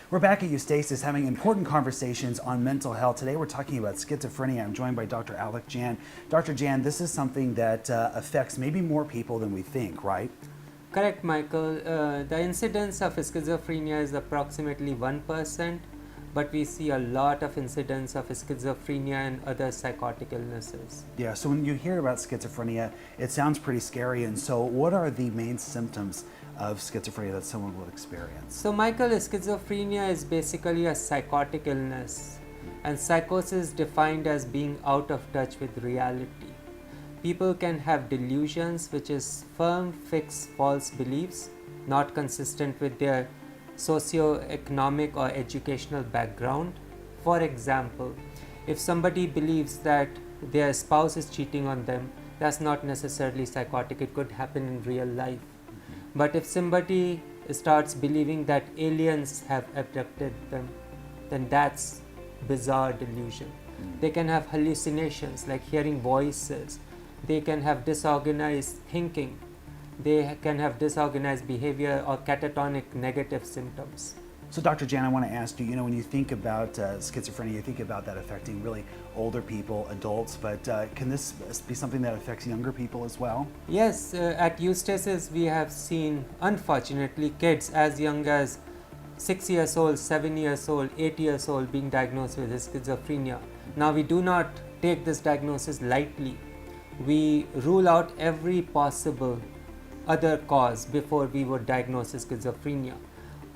We're back at Eustasis having important conversations on mental health. Today we're talking about schizophrenia. I'm joined by Dr. Alec Jan. Dr. Jan, this is something that affects maybe more people than we think, right? Correct, Michael. The incidence of schizophrenia is approximately 1%, but we see a lot of incidence of schizophrenia and other psychotic illnesses. Yeah, so when you hear about schizophrenia, it sounds pretty scary. And so what are the main symptoms of schizophrenia that someone will experience? So, Michael, schizophrenia is basically a psychotic illness, and psychosis is defined as being out of touch with reality. People can have delusions, which is firm, fixed, false beliefs, not consistent with their socio-economic or educational background. For example, if somebody believes that their spouse is cheating on them, that's not necessarily psychotic. It could happen in real life. But if somebody starts believing that aliens have abducted them, then that's bizarre delusion. They can have hallucinations like hearing voices. They can have disorganized thinking. They can have disorganized behavior or catatonic negative symptoms. So Dr. Jan, I want to ask you, when you think about schizophrenia, you think about that affecting really older people, adults, but can this be something that affects younger people as well? Yes, at Eustasis we have seen, unfortunately, kids as young as 6 years old, 7 years old, 8 years old being diagnosed with schizophrenia. Now we do not take this diagnosis lightly. We rule out every possible other cause before we would diagnose schizophrenia.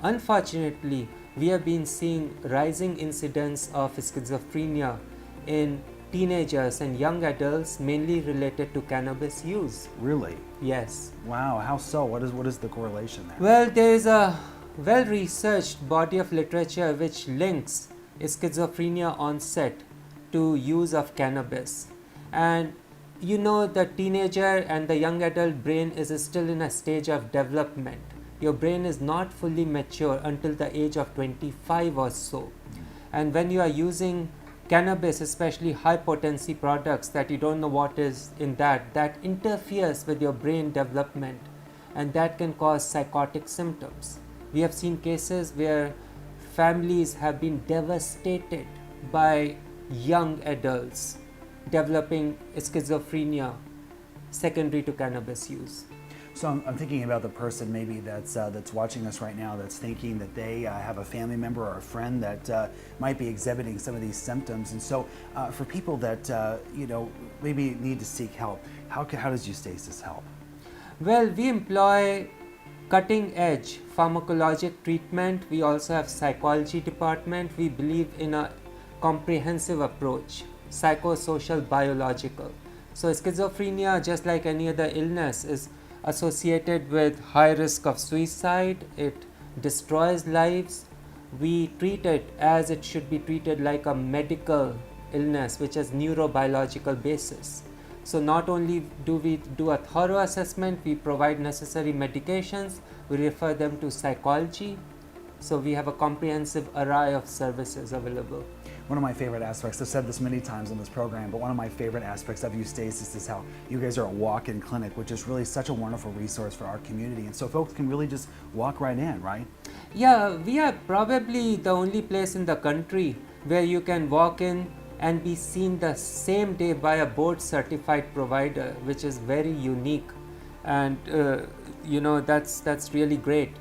Unfortunately, we have been seeing rising incidence of schizophrenia in teenagers and young adults, mainly related to cannabis use. Really? Yes. Wow, how so? What is the correlation there? Well, there is a well-researched body of literature which links schizophrenia onset to use of cannabis. And the teenager and the young adult brain is still in a stage of development. Your brain is not fully mature until the age of 25 or so. And when you are using cannabis, especially high potency products that you don't know what is in that interferes with your brain development, and that can cause psychotic symptoms. We have seen cases where families have been devastated by young adults developing schizophrenia secondary to cannabis use. So I'm thinking about the person maybe that's watching us right now that's thinking that they have a family member or a friend that might be exhibiting some of these symptoms. And so for people that maybe need to seek help, how does Eustasis help? Well, we employ cutting edge pharmacologic treatment. We also have psychology department. We believe in a comprehensive approach, psychosocial biological. So schizophrenia, just like any other illness, is associated with high risk of suicide. It destroys lives. We treat it as it should be treated, like a medical illness which has neurobiological basis. So not only do we do a thorough assessment, we provide necessary medications, we refer them to psychology. So we have a comprehensive array of services available. One of my favorite aspects, I've said this many times on this program, but one of my favorite aspects of Eustasis is how you guys are a walk-in clinic, which is really such a wonderful resource for our community. And so folks can really just walk right in, right? Yeah, we are probably the only place in the country where you can walk in and be seen the same day by a board-certified provider, which is very unique. And that's really great.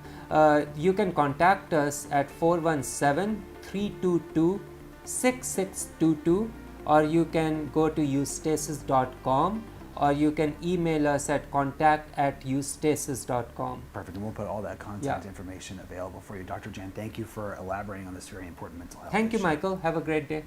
You can contact us at 417-322-6622, or you can go to eustasis.com, or you can email us at contact@eustasis.com. Perfect, and we'll put all that contact information available for you. Dr. Jan, thank you for elaborating on this very important mental health Thank you, issue. Michael. Have a great day.